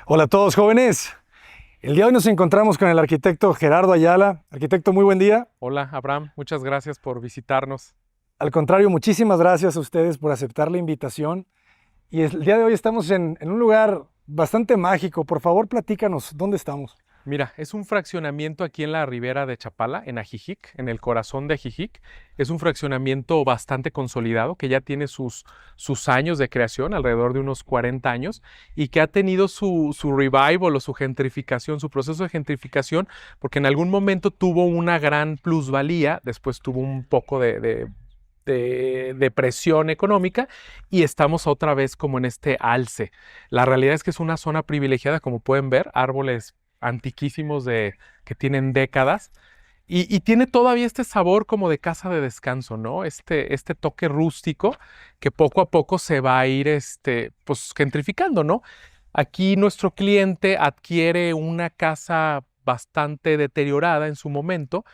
Hola a todos jóvenes. El día de hoy nos encontramos con el arquitecto Gerardo Ayala. Arquitecto, muy buen día. Hola, Abraham, muchas gracias por visitarnos. Al contrario, muchísimas gracias a ustedes por aceptar la invitación. Y el día de hoy estamos en un lugar bastante mágico. Por favor, platícanos, ¿dónde estamos? Mira, es un fraccionamiento aquí en la ribera de Chapala, en Ajijic, en el corazón de Ajijic. Es un fraccionamiento bastante consolidado, que ya tiene sus años de creación, alrededor de unos 40 años, y que ha tenido su revival o su gentrificación, su proceso de gentrificación, porque en algún momento tuvo una gran plusvalía, después tuvo un poco de depresión económica y estamos otra vez como en este alce. La realidad es que es una zona privilegiada, como pueden ver, árboles antiquísimos que tienen décadas y tiene todavía este sabor como de casa de descanso, ¿no? Este toque rústico que poco a poco se va a ir pues, gentrificando, ¿no? Aquí nuestro cliente adquiere una casa bastante deteriorada en su momento,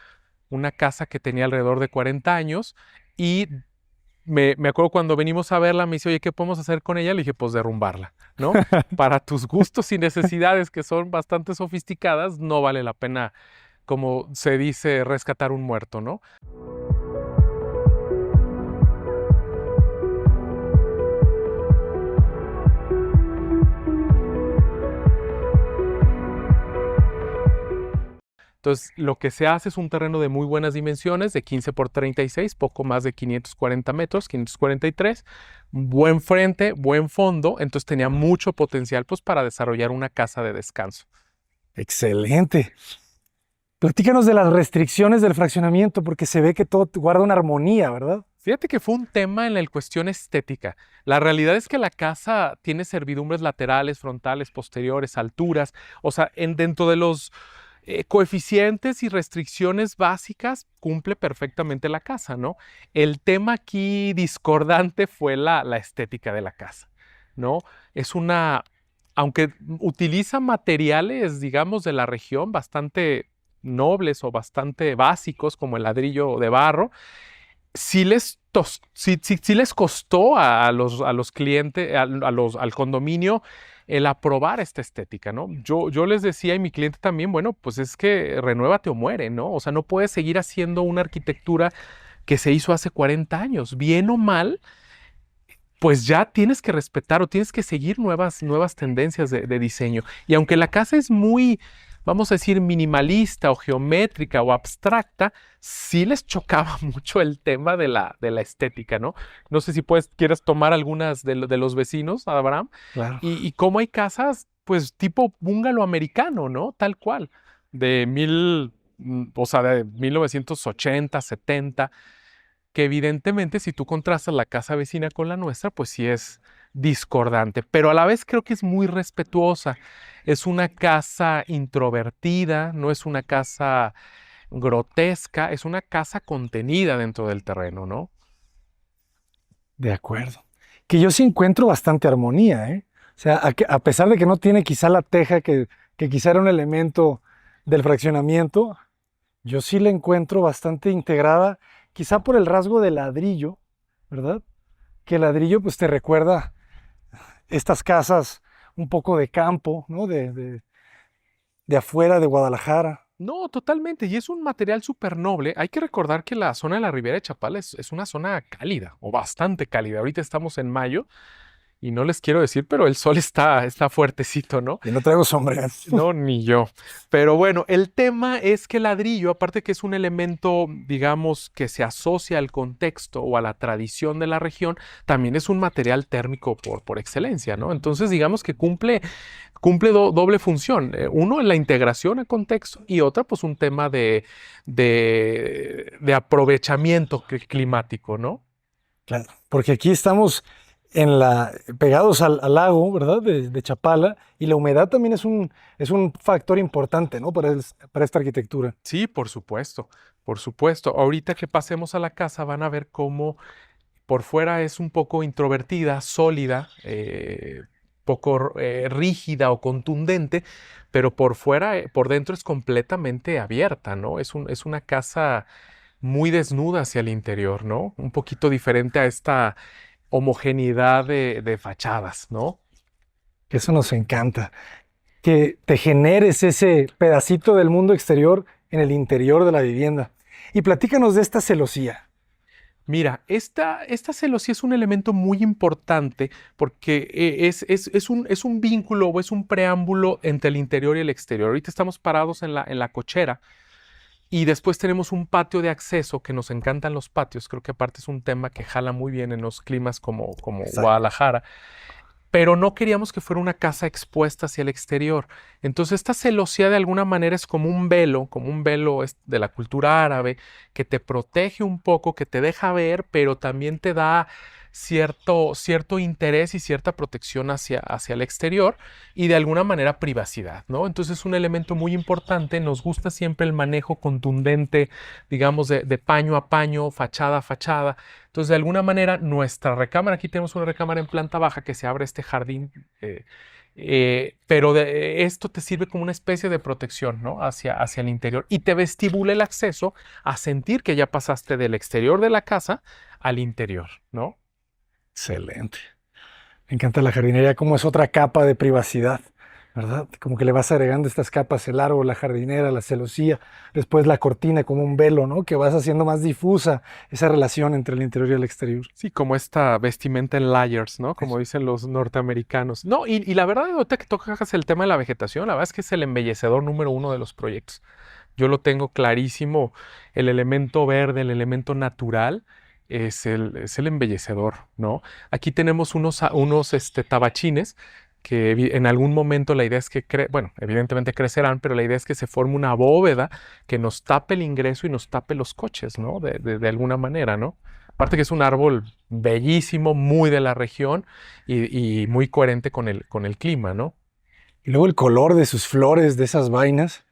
una casa que tenía alrededor de 40 años y me acuerdo cuando venimos a verla, me dice, oye, ¿qué podemos hacer con ella? Le dije, pues derrumbarla, ¿no? Para tus gustos y necesidades que son bastante sofisticadas, no vale la pena, como se dice, rescatar un muerto, ¿no? Entonces, lo que se hace es un terreno de muy buenas dimensiones, de 15 por 36, poco más de 540 metros, 543, buen frente, buen fondo, entonces tenía mucho potencial pues, para desarrollar una casa de descanso. Excelente. Platícanos de las restricciones del fraccionamiento, porque se ve que todo guarda una armonía, ¿verdad? Fíjate que fue un tema en la cuestión estética. La realidad es que la casa tiene servidumbres laterales, frontales, posteriores, alturas, o sea, dentro de los coeficientes y restricciones básicas cumple perfectamente la casa, ¿no? El tema aquí discordante fue la estética de la casa, ¿no? Es una, aunque utiliza materiales, digamos, de la región bastante nobles o bastante básicos, como el ladrillo de barro, sí les costó a los clientes, al condominio, el aprobar esta estética, ¿no? Yo les decía y mi cliente también, bueno, pues es que renuévate o muere, ¿no? O sea, no puedes seguir haciendo una arquitectura que se hizo hace 40 años, bien o mal, pues ya tienes que respetar o tienes que seguir nuevas tendencias de diseño. Y aunque la casa es muy, vamos a decir, minimalista o geométrica o abstracta, sí les chocaba mucho el tema de la estética, ¿no? No sé si quieres tomar algunas de los vecinos, Abraham, Claro. y cómo hay casas, pues tipo bungalow americano, ¿no? Tal cual, o sea, de 1980, 70, que evidentemente si tú contrastas la casa vecina con la nuestra, pues sí es discordante, pero a la vez creo que es muy respetuosa. Es una casa introvertida, no es una casa grotesca, es una casa contenida dentro del terreno, ¿no? De acuerdo. Que yo sí encuentro bastante armonía, ¿eh? O sea, a pesar de que no tiene quizá la teja que quizá era un elemento del fraccionamiento, yo sí la encuentro bastante integrada, quizá por el rasgo de ladrillo, ¿verdad? Que el ladrillo pues te recuerda estas casas un poco de campo, ¿no? De afuera de Guadalajara. No, totalmente, y es un material súper noble. Hay que recordar que la zona de la Ribera de Chapala es una zona cálida o bastante cálida. Ahorita estamos en mayo y no les quiero decir, pero el sol está fuertecito, ¿no? Y no traigo sombrero. No, ni yo. Pero bueno, el tema es que el ladrillo, aparte que es un elemento, digamos, que se asocia al contexto o a la tradición de la región, también es un material térmico por excelencia, ¿no? Entonces, digamos que cumple doble función. Uno, en la integración al contexto y otra, pues un tema de aprovechamiento climático, ¿no? Claro, porque aquí estamos pegados al lago, ¿verdad? De Chapala, y la humedad también es un factor importante, ¿no? Para esta arquitectura. Sí, por supuesto, por supuesto. Ahorita que pasemos a la casa van a ver cómo por fuera es un poco introvertida, sólida, poco rígida o contundente, pero por fuera, por dentro es completamente abierta, ¿no? Es una casa muy desnuda hacia el interior, ¿no? Un poquito diferente a esta homogeneidad de fachadas, ¿no? Eso nos encanta. que te generes ese pedacito del mundo exterior en el interior de la vivienda. Y platícanos de esta celosía. Mira, esta celosía es un elemento muy importante porque es un vínculo o es un preámbulo entre el interior y el exterior. Ahorita estamos parados en la cochera y después tenemos un patio de acceso que nos encantan los patios. Creo que aparte es un tema que jala muy bien en los climas como Exacto. Guadalajara, pero no queríamos que fuera una casa expuesta hacia el exterior. Entonces esta celosía de alguna manera es como un velo de la cultura árabe, que te protege un poco, que te deja ver, pero también te da cierto interés y cierta protección hacia el exterior y de alguna manera privacidad, ¿no? Entonces es un elemento muy importante, nos gusta siempre el manejo contundente, digamos, de paño a paño, fachada a fachada. Entonces, de alguna manera, nuestra recámara, aquí tenemos una recámara en planta baja que se abre este jardín, pero esto te sirve como una especie de protección, ¿no? Hacia el interior y te vestibula el acceso a sentir que ya pasaste del exterior de la casa al interior, ¿no? Excelente. Me encanta la jardinería, como es otra capa de privacidad, ¿verdad? Como que le vas agregando estas capas, el árbol, la jardinera, la celosía, después la cortina como un velo, ¿no? Que vas haciendo más difusa esa relación entre el interior y el exterior. Sí, como esta vestimenta en layers, ¿no? Como Eso. dicen los norteamericanos. No, y la verdad, ahorita que tocas el tema de la vegetación, la verdad es que es el embellecedor número uno de los proyectos. Yo lo tengo clarísimo, el elemento verde, el elemento natural, es el embellecedor, ¿no? Aquí tenemos unos tabachines que en algún momento la idea es que, bueno, evidentemente crecerán, pero la idea es que se forme una bóveda que nos tape el ingreso y nos tape los coches, ¿no? De alguna manera, ¿no? Aparte que es un árbol bellísimo, muy de la región y muy coherente con el clima, ¿no? Y luego el color de sus flores, de esas vainas,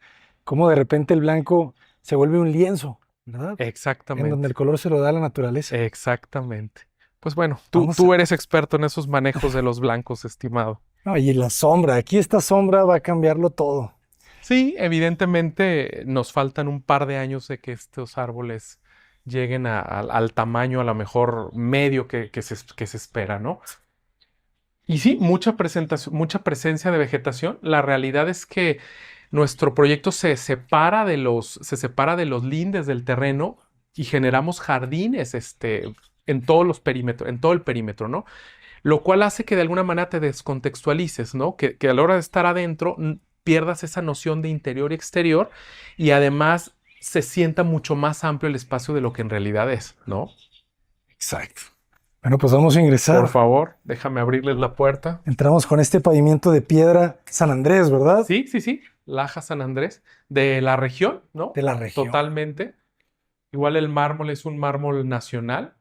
como de repente el blanco se vuelve un lienzo, ¿verdad? En donde Exactamente. el color se lo da la naturaleza. Exactamente. Pues bueno, tú, Vamos a... tú eres experto en esos manejos de los blancos, estimado. No, y la sombra, aquí esta sombra va a cambiarlo todo. Sí, evidentemente nos faltan un par de años de que estos árboles lleguen al tamaño a lo mejor medio que se espera, ¿no? Y sí, mucha presencia de vegetación. La realidad es que nuestro proyecto se separa de los lindes del terreno y generamos jardines, en todos los perímetros, en todo el perímetro, ¿no? Lo cual hace que de alguna manera te descontextualices, ¿no? Que a la hora de estar adentro pierdas esa noción de interior y exterior y además se sienta mucho más amplio el espacio de lo que en realidad es, ¿no? Exacto. Bueno, pues vamos a Por ingresar. favor, déjame abrirles la puerta. Entramos con este pavimento de piedra San Andrés, ¿verdad? Sí, sí, sí, Laja San Andrés, de la región, ¿no? De la región. Totalmente. Igual el mármol es un mármol nacional,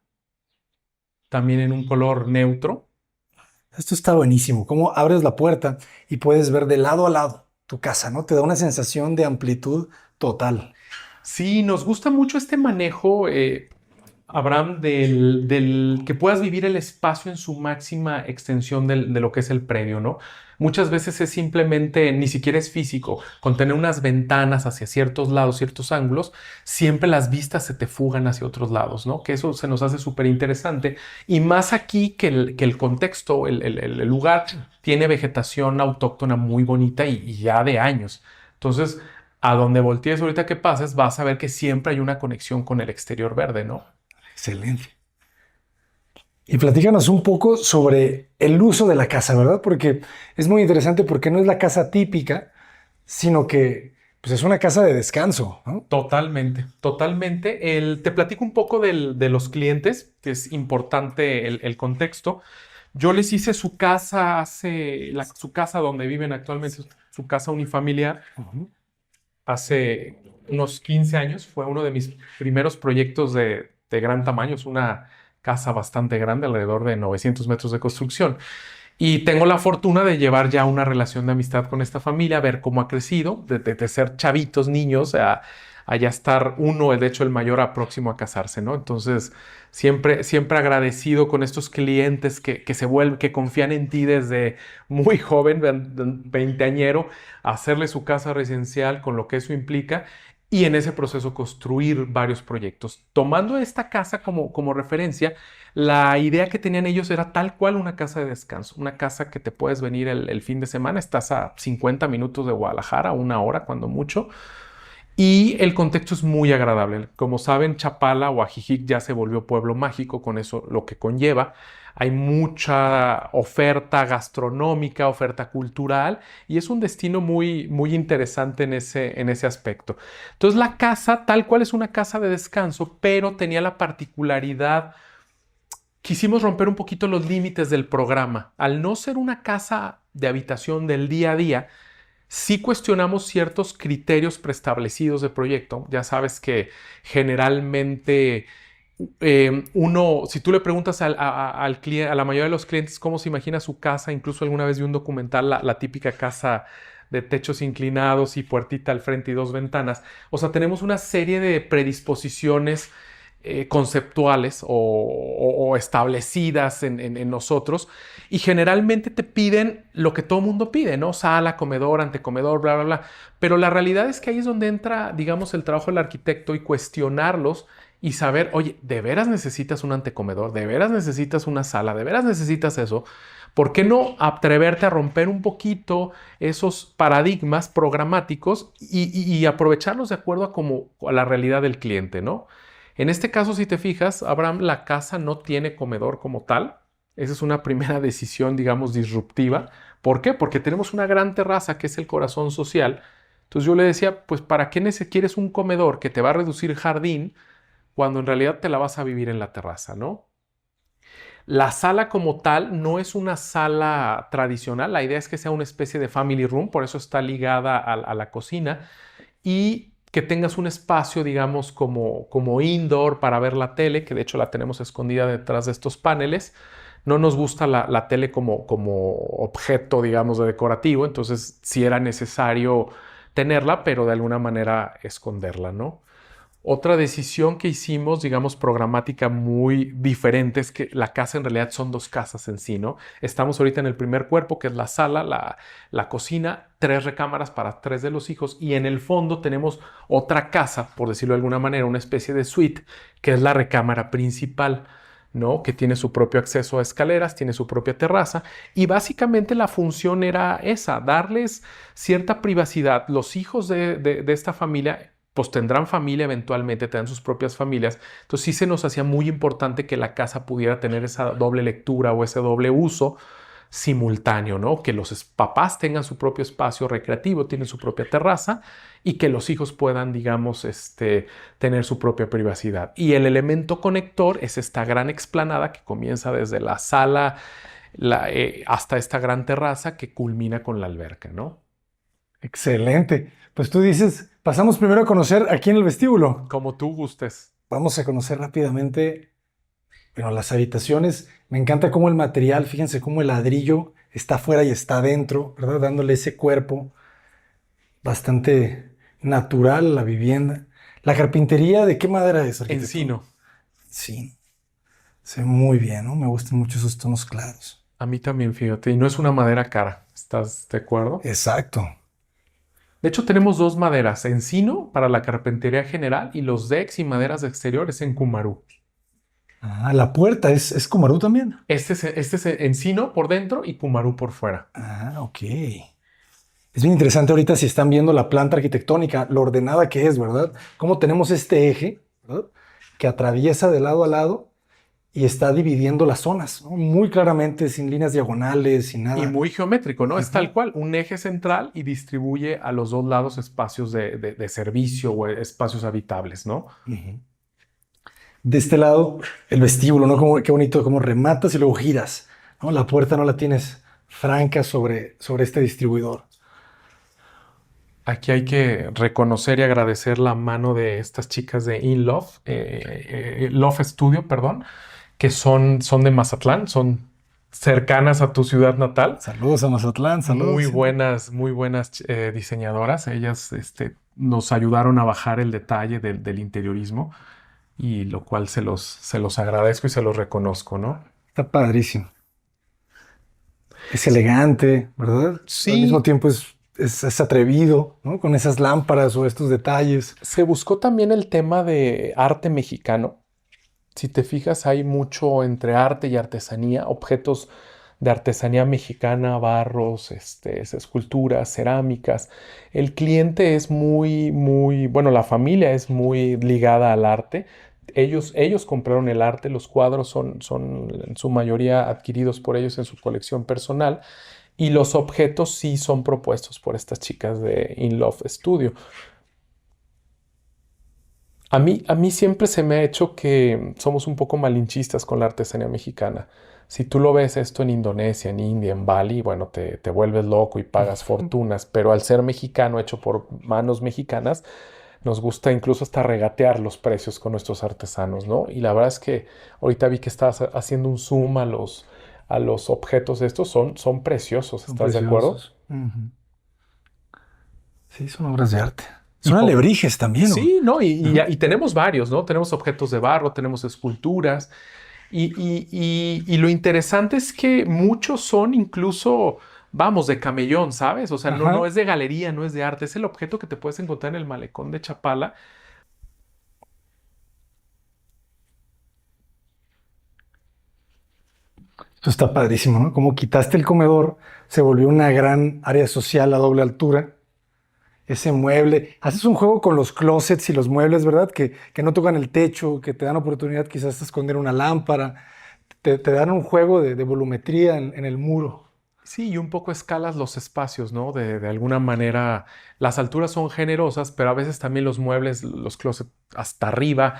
también en un color neutro. Esto está buenísimo. Cómo abres la puerta y puedes ver de lado a lado tu casa, ¿no? Te da una sensación de amplitud total. Sí, nos gusta mucho este manejo, Abraham, del que puedas vivir el espacio en su máxima extensión de lo que es el predio, ¿no? Muchas veces es simplemente, ni siquiera es físico, con tener unas ventanas hacia ciertos lados, ciertos ángulos, siempre las vistas se te fugan hacia otros lados, ¿no? Que eso se nos hace súper interesante. Y más aquí que el contexto, el lugar, tiene vegetación autóctona muy bonita y ya de años. Entonces, a donde voltees ahorita que pases, vas a ver que siempre hay una conexión con el exterior verde, ¿no? Excelente. Y platícanos un poco sobre el uso de la casa, ¿verdad? Porque es muy interesante porque no es la casa típica, sino que pues es una casa de descanso, ¿no? Totalmente, totalmente. Te platico un poco de los clientes, que es importante el contexto. Yo les hice su casa su casa donde viven actualmente, su casa unifamiliar, Ujú. hace unos 15 años. Fue uno de mis primeros proyectos de gran tamaño. Es una casa bastante grande, alrededor de 900 metros de construcción. Y tengo la fortuna de llevar ya una relación de amistad con esta familia, ver cómo ha crecido, de ser chavitos, niños, a ya estar uno, de hecho el mayor, a próximo a casarse, ¿no? Entonces, siempre, siempre agradecido con estos clientes que se vuelven, que confían en ti desde muy joven, veinteañero, a hacerle su casa residencial con lo que eso implica. y en ese proceso construir varios proyectos. Tomando esta casa como referencia, la idea que tenían ellos era tal cual una casa de descanso, una casa que te puedes venir el fin de semana, estás a 50 minutos de Guadalajara, una hora cuando mucho, y el contexto es muy agradable. Como saben, Chapala o Ajijic ya se volvió pueblo mágico, con eso lo que conlleva. Hay mucha oferta gastronómica, oferta cultural, y es un destino muy, muy interesante en ese aspecto. Entonces, la casa, tal cual es una casa de descanso, pero tenía la particularidad. Quisimos romper un poquito los límites del programa. Al no ser una casa de habitación del día a día, sí cuestionamos ciertos criterios preestablecidos de proyecto. Ya sabes que generalmente si tú le preguntas a la mayoría de los clientes cómo se imagina su casa, incluso alguna vez vi un documental, la típica casa de techos inclinados y puertita al frente y dos ventanas. O sea, tenemos una serie de predisposiciones conceptuales o establecidas en nosotros, y generalmente te piden lo que todo mundo pide, ¿no? Sala, comedor, antecomedor, bla, bla, bla. Pero la realidad es que ahí es donde entra, digamos, el trabajo del arquitecto y cuestionarlos y saber, oye, ¿de veras necesitas un antecomedor? ¿De veras necesitas una sala? ¿De veras necesitas eso? ¿Por qué no atreverte a romper un poquito esos paradigmas programáticos y aprovecharlos de acuerdo a la realidad del cliente, ¿no? En este caso, si te fijas, Abraham, la casa no tiene comedor como tal. Esa es una primera decisión, digamos, disruptiva. ¿Por qué? Porque tenemos una gran terraza que es el corazón social. Entonces yo le decía, pues ¿para qué quieres un comedor que te va a reducir jardín cuando en realidad te la vas a vivir en la terraza, ¿no? La sala como tal no es una sala tradicional. La idea es que sea una especie de family room, por eso está ligada a la cocina, y que tengas un espacio, digamos, como indoor para ver la tele, que de hecho la tenemos escondida detrás de estos paneles. No nos gusta la tele como objeto, digamos, de decorativo, entonces sí era necesario tenerla, pero de alguna manera esconderla, ¿no? Otra decisión que hicimos, digamos, programática muy diferente, es que la casa en realidad son dos casas en sí, ¿no? Estamos ahorita en el primer cuerpo, que es la sala, la cocina, tres recámaras para tres de los hijos, y en el fondo tenemos otra casa, por decirlo de alguna manera, una especie de suite, que es la recámara principal, ¿no? Que tiene su propio acceso a escaleras, tiene su propia terraza, y básicamente la función era esa, darles cierta privacidad. Los hijos de esta familia pues tendrán familia eventualmente, tendrán sus propias familias. Entonces sí se nos hacía muy importante que la casa pudiera tener esa doble lectura o ese doble uso simultáneo, ¿no? Que los papás tengan su propio espacio recreativo, tienen su propia terraza, y que los hijos puedan, digamos, tener su propia privacidad. Y el elemento conector es esta gran explanada que comienza desde la sala hasta esta gran terraza que culmina con la alberca, ¿no? Excelente. Pues tú dices, pasamos primero a conocer aquí en el vestíbulo. Como tú gustes. Vamos a conocer rápidamente, bueno, las habitaciones. Me encanta cómo el material, fíjense cómo el ladrillo está afuera y está adentro, ¿verdad? Dándole ese cuerpo bastante natural a la vivienda. La carpintería, ¿de qué madera es, arquitecto? Encino. Sí, se ve muy bien, ¿no? Me gustan mucho esos tonos claros. A mí también, fíjate, y no es una madera cara, ¿estás de acuerdo? Exacto. De hecho, tenemos dos maderas, encino para la carpintería general y los decks y maderas de exteriores en Cumarú. Ah, la puerta es Kumaru también. Este es encino por dentro y Cumarú por fuera. Ah, ok. Es bien interesante ahorita si están viendo la planta arquitectónica, lo ordenada que es, ¿verdad? Cómo tenemos este eje, ¿verdad? Que atraviesa de lado a lado y está dividiendo las zonas, ¿no? Muy claramente, sin líneas diagonales, sin Y nada. muy geométrico, ¿no? Es Ujú. tal cual, un eje central y distribuye a los dos lados espacios de servicio o espacios habitables, ¿no? Ujú. De este lado, el vestíbulo, ¿no? Qué bonito, cómo rematas y luego giras, ¿no? La puerta no la tienes franca sobre este distribuidor. Aquí hay que reconocer y agradecer la mano de estas chicas de InLove, Love Studio, perdón, que son de Mazatlán, son cercanas a tu ciudad natal. Saludos a Mazatlán, saludos. Muy buenas diseñadoras. Ellas nos ayudaron a bajar el detalle del interiorismo, y lo cual se los agradezco y se los reconozco, ¿no? Está padrísimo. Es elegante, ¿verdad? Al mismo Sí, tiempo es es atrevido, ¿no? Con esas lámparas o estos detalles. Se buscó también el tema de arte mexicano. Si te fijas, hay mucho entre arte y artesanía, objetos de artesanía mexicana, barros, esculturas, cerámicas. El cliente es bueno, la familia es muy ligada al arte. Ellos compraron el arte, los cuadros son en su mayoría adquiridos por ellos en su colección personal y los objetos sí son propuestos por estas chicas de In Love Studio. A mí siempre se me ha hecho que somos un poco malinchistas con la artesanía mexicana. Si tú lo ves esto en Indonesia, en India, en Bali, bueno, te vuelves loco y pagas fortunas, pero al ser mexicano, hecho por manos mexicanas, nos gusta incluso hasta regatear los precios con nuestros artesanos, ¿no? Y la verdad es que ahorita vi que estabas haciendo un zoom a los objetos estos, son preciosos, Son ¿estás de acuerdo? preciosos. Ujú. Sí, son obras de arte. Y Son po- alebrijes también, ¿no? sí, ¿no? Ajá. Y tenemos varios, ¿no? Tenemos objetos de barro, tenemos esculturas. Y lo interesante es que muchos son incluso, vamos, de camellón, ¿sabes? O sea, no Ajá. es de galería, no es de arte, es el objeto que te puedes encontrar en el malecón de Chapala. Esto está padrísimo, ¿no? Como quitaste el comedor, se volvió una gran área social a doble altura. Ese mueble. Haces un juego con los closets y los muebles, ¿verdad? Que no tocan el techo, que te dan oportunidad quizás de esconder una lámpara. Te dan un juego de volumetría en el muro. Sí, y un poco escalas los espacios, ¿no? De alguna manera, las alturas son generosas, pero a veces también los muebles, los closets hasta arriba,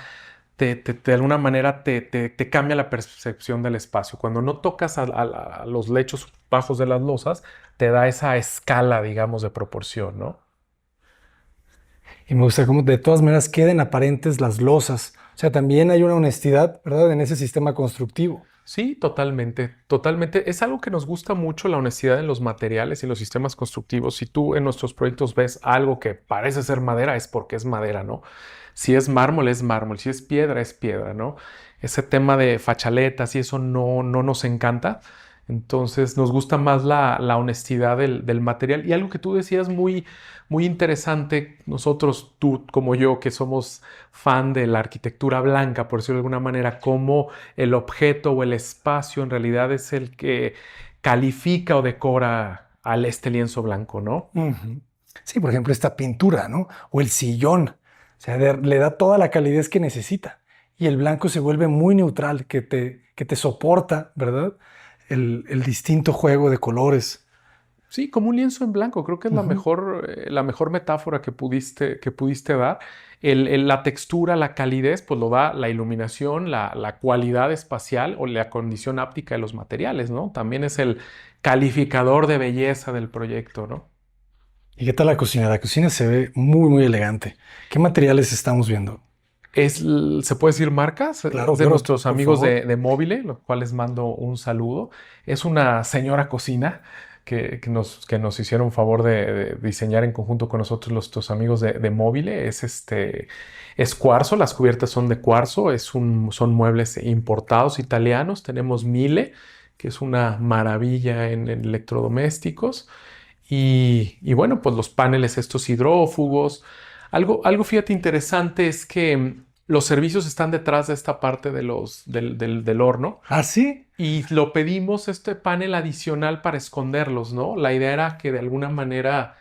de alguna manera te cambia la percepción del espacio. Cuando no tocas a los lechos bajos de las losas, te da esa escala, digamos, de proporción, ¿no? Y me gusta cómo de todas maneras queden aparentes las losas. O sea, también hay una honestidad, ¿verdad? En ese sistema constructivo. Sí, totalmente, totalmente. Es algo que nos gusta mucho, la honestidad en los materiales y los sistemas constructivos. Si tú en nuestros proyectos ves algo que parece ser madera, es porque es madera, ¿no? Si es mármol, es mármol. Si es piedra, ¿no? Ese tema de fachaletas y eso no nos encanta. Entonces nos gusta más la honestidad del material. Y algo que tú decías muy interesante, nosotros, tú como yo, que somos fan de la arquitectura blanca, por decirlo de alguna manera, cómo el objeto o el espacio en realidad es el que califica o decora al este lienzo blanco, ¿no? Ujú. Sí, por ejemplo, esta pintura, ¿no? O el sillón. O sea, le da toda la calidez que necesita. Y el blanco se vuelve muy neutral, que te soporta, ¿verdad? El distinto juego de colores. Sí, como un lienzo en blanco, creo que es Ujú. la mejor metáfora que pudiste dar. La textura, la calidez, pues lo da la iluminación, la cualidad espacial o la condición áptica de los materiales, ¿no? También es el calificador de belleza del proyecto, ¿no? ¿Y qué tal la cocina? La cocina se ve muy, muy elegante. ¿Qué materiales estamos viendo? ¿Se puede decir marcas? Claro, Es de claro, nuestros por amigos favor. de Móvile, los cuales mando un saludo. Es una señora cocina que nos hicieron favor de diseñar en conjunto con nosotros nuestros amigos de Móvile. Es cuarzo, las cubiertas son de cuarzo, son muebles importados italianos. Tenemos Miele, que es una maravilla en electrodomésticos. Y bueno, pues los paneles estos hidrófugos. Algo, fíjate, interesante es que los servicios están detrás de esta parte del horno ¿Ah, sí? y lo pedimos este panel adicional para esconderlos, ¿no? La idea era que de alguna manera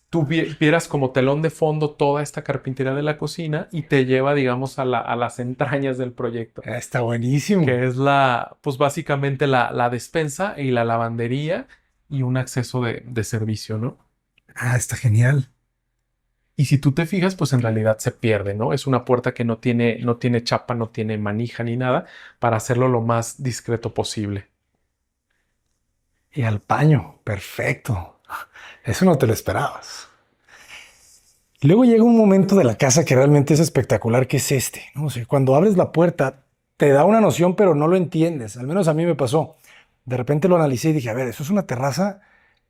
tú vieras como telón de fondo toda esta carpintería de la cocina y te lleva, digamos, a las entrañas del proyecto, Está buenísimo. que es pues básicamente la despensa y la lavandería y un acceso de servicio, ¿no? Ah, está genial. Y si tú te fijas, pues en realidad se pierde, ¿no? Es una puerta que no tiene chapa, no tiene manija ni nada, para hacerlo lo más discreto posible. Y al paño, perfecto. Eso no te lo esperabas. Y luego llega un momento de la casa que realmente es espectacular, que es este, ¿no? O sea, cuando abres la puerta, te da una noción, pero no lo entiendes. Al menos a mí me pasó. De repente lo analicé y dije, a ver, eso es una terraza,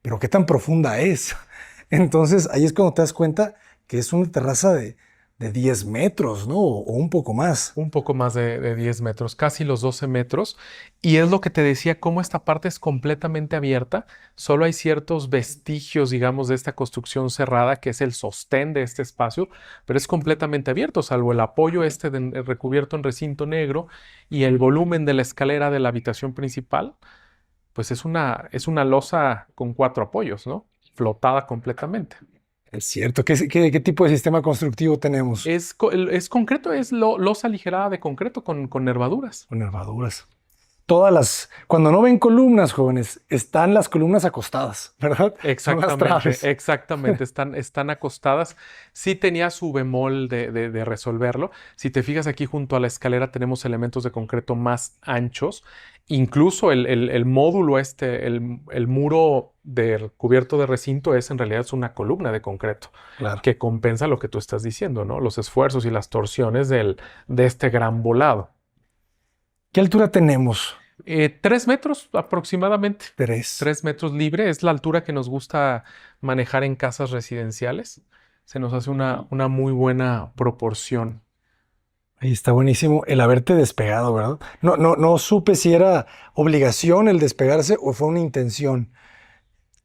pero ¿qué tan profunda es? Entonces ahí es cuando te das cuenta que es una terraza de 10 metros, ¿no? O un poco más. Un poco más de 10 metros, casi los 12 metros. Y es lo que te decía, cómo esta parte es completamente abierta. Solo hay ciertos vestigios, digamos, de esta construcción cerrada, que es el sostén de este espacio, pero es completamente abierto, salvo el apoyo recubierto en recinto negro y el volumen de la escalera de la habitación principal, pues es una losa con 4 apoyos, ¿no? Flotada completamente. Es cierto. ¿Qué tipo de sistema constructivo tenemos? Es concreto, es losa aligerada de concreto con nervaduras. Con nervaduras. Cuando no ven columnas, jóvenes, están las columnas acostadas, ¿verdad? Son las traves. Exactamente, están acostadas. Sí tenía su bemol de resolverlo. Si te fijas aquí junto a la escalera tenemos elementos de concreto más anchos. Incluso el módulo el muro cubierto de recinto en realidad es una columna de concreto Claro. que compensa lo que tú estás diciendo, ¿no? Los esfuerzos y las torsiones de este gran volado. ¿Qué altura tenemos? 3 metros aproximadamente. 3. 3 metros libre es la altura que nos gusta manejar en casas residenciales. Se nos hace una muy buena proporción. Ahí está buenísimo el haberte despegado, ¿verdad? No supe si era obligación el despegarse o fue una intención.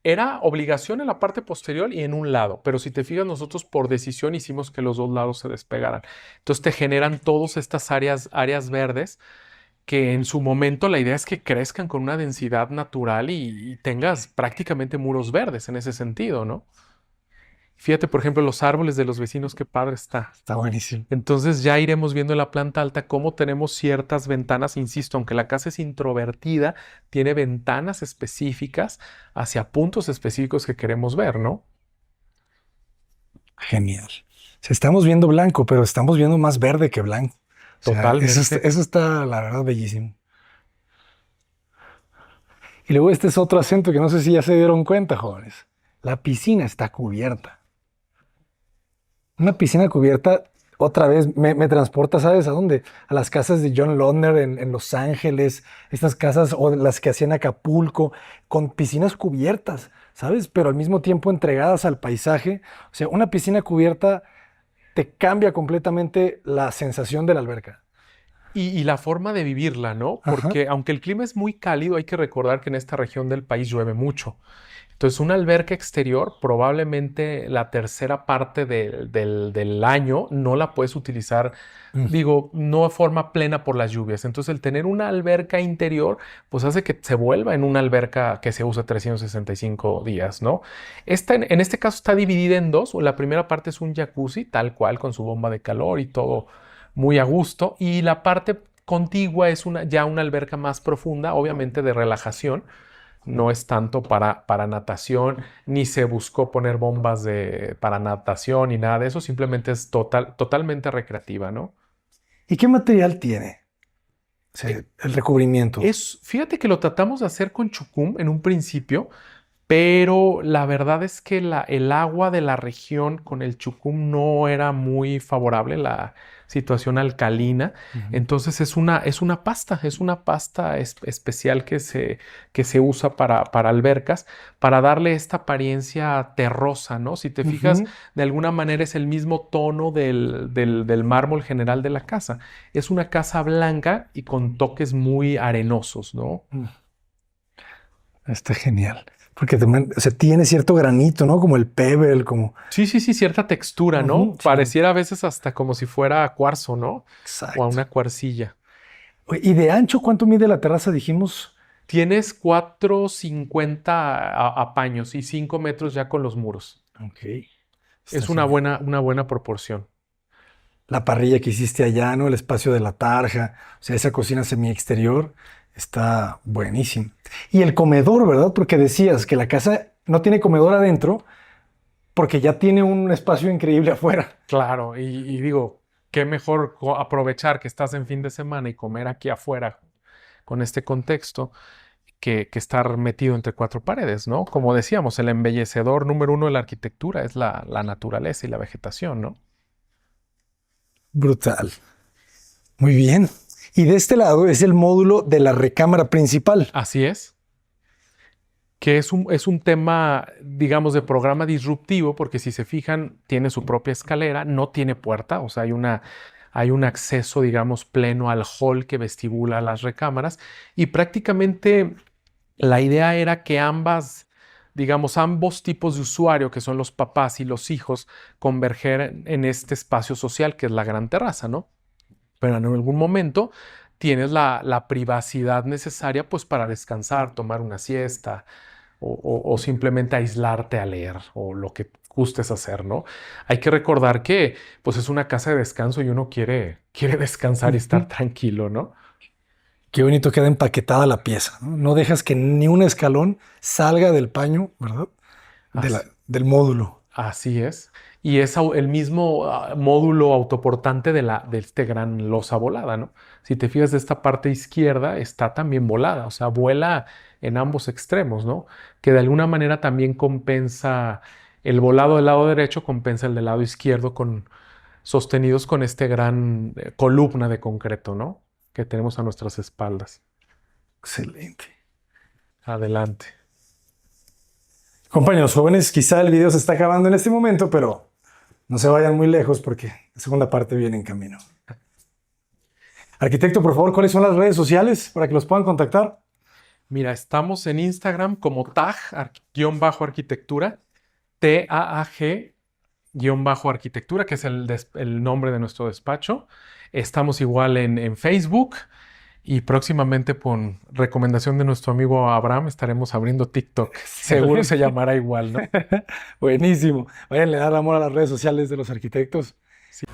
Era obligación en la parte posterior y en un lado, pero si te fijas, nosotros por decisión hicimos que los dos lados se despegaran. Entonces te generan todas estas áreas verdes que en su momento la idea es que crezcan con una densidad natural y tengas prácticamente muros verdes en ese sentido, ¿no? Fíjate, por ejemplo, los árboles de los vecinos, qué padre está. Está buenísimo. Entonces ya iremos viendo en la planta alta cómo tenemos ciertas ventanas, insisto, aunque la casa es introvertida, tiene ventanas específicas hacia puntos específicos que queremos ver, ¿no? Genial. O sea, estamos viendo blanco, pero estamos viendo más verde que blanco. O sea, Totalmente. eso está, la verdad, bellísimo. Y luego este es otro acento que no sé si ya se dieron cuenta, jóvenes. La piscina está cubierta. Una piscina cubierta, otra vez, me transporta, ¿sabes a dónde? A las casas de John Loner en Los Ángeles, estas casas o las que hacían Acapulco, con piscinas cubiertas, ¿sabes? Pero al mismo tiempo entregadas al paisaje. O sea, una piscina cubierta te cambia completamente la sensación de la alberca. Y la forma de vivirla, ¿no? Ajá. Porque aunque el clima es muy cálido, hay que recordar que en esta región del país llueve mucho. Entonces, una alberca exterior, probablemente la tercera parte del año no la puedes utilizar, Mm. digo, no de forma plena por las lluvias. Entonces, el tener una alberca interior, pues hace que se vuelva en una alberca que se usa 365 días, ¿no? Esta, en este caso está dividida en dos. La primera parte es un jacuzzi, tal cual, con su bomba de calor y todo muy a gusto. Y la parte contigua es ya una alberca más profunda, obviamente de relajación. No es tanto para natación, ni se buscó poner bombas para natación ni nada de eso, simplemente es totalmente recreativa, ¿no? ¿Y qué material tiene? O sea, Eh, el recubrimiento. Fíjate que lo tratamos de hacer con chucum en un principio, pero la verdad es que el agua de la región con el chucum no era muy favorable, la situación alcalina. Ujú. Entonces es una pasta especial que se usa para albercas, para darle esta apariencia terrosa, ¿no? Si te fijas, Ujú. de alguna manera es el mismo tono del mármol general de la casa. Es una casa blanca y con toques muy arenosos, ¿no? Mm. Está genial. Porque también, o sea, tiene cierto granito, ¿no? Como el pebble, como... Sí, sí, sí, cierta textura, Ujú, ¿no? sí, Pareciera a veces hasta como si fuera cuarzo, ¿no? O a exacto. una cuarcilla. Oye, ¿y de ancho cuánto mide la terraza, dijimos? Tienes 4,50 apaños y 5 metros ya con los muros. Ok, está Es genial. una buena proporción. La parrilla que hiciste allá, ¿no? El espacio de la tarja, o sea, esa cocina semi-exterior está buenísimo. Y el comedor, ¿verdad? Porque decías que la casa no tiene comedor adentro porque ya tiene un espacio increíble afuera. Claro, y digo, qué mejor aprovechar que estás en fin de semana y comer aquí afuera con este contexto que estar metido entre 4 paredes, ¿no? Como decíamos, el embellecedor número uno de la arquitectura es la naturaleza y la vegetación, ¿no? Brutal. Muy bien. Y de este lado es el módulo de la recámara principal. Así es. que es un tema, digamos, de programa disruptivo, porque si se fijan, tiene su propia escalera, no tiene puerta, o sea, hay un acceso, digamos, pleno al hall que vestibula las recámaras, y prácticamente la idea era que digamos, ambos tipos de usuario, que son los papás y los hijos, converger en este espacio social que es la gran terraza, ¿no? Pero en algún momento tienes la privacidad necesaria pues para descansar, tomar una siesta o simplemente aislarte a leer o lo que gustes hacer, ¿no? Hay que recordar que pues es una casa de descanso y uno quiere descansar y estar Ujú. tranquilo, ¿no? Qué bonito queda empaquetada la pieza, ¿no? No dejas que ni un escalón salga del paño, ¿verdad? Así, Del módulo. así es. Y es el mismo módulo autoportante de este gran losa volada, ¿no? Si te fijas de esta parte izquierda, está también volada, o sea, vuela en ambos extremos, ¿no? Que de alguna manera también compensa el volado del lado derecho, compensa el del lado izquierdo sostenidos con este gran columna de concreto, ¿no? Que tenemos a nuestras espaldas. Excelente. Adelante. Compañeros jóvenes, quizá el video se está acabando en este momento, pero no se vayan muy lejos porque la segunda parte viene en camino. Arquitecto, por favor, ¿cuáles son las redes sociales para que los puedan contactar? Mira, estamos en Instagram como TAG-arquitectura, TAAG-arquitectura, que es el nombre de nuestro despacho. Estamos igual en Facebook y próximamente, por recomendación de nuestro amigo Abraham, estaremos abriendo TikTok. Seguro se Excelente. llamará igual, ¿no? Buenísimo. Vayan a dar amor a las redes sociales de los arquitectos. Sí.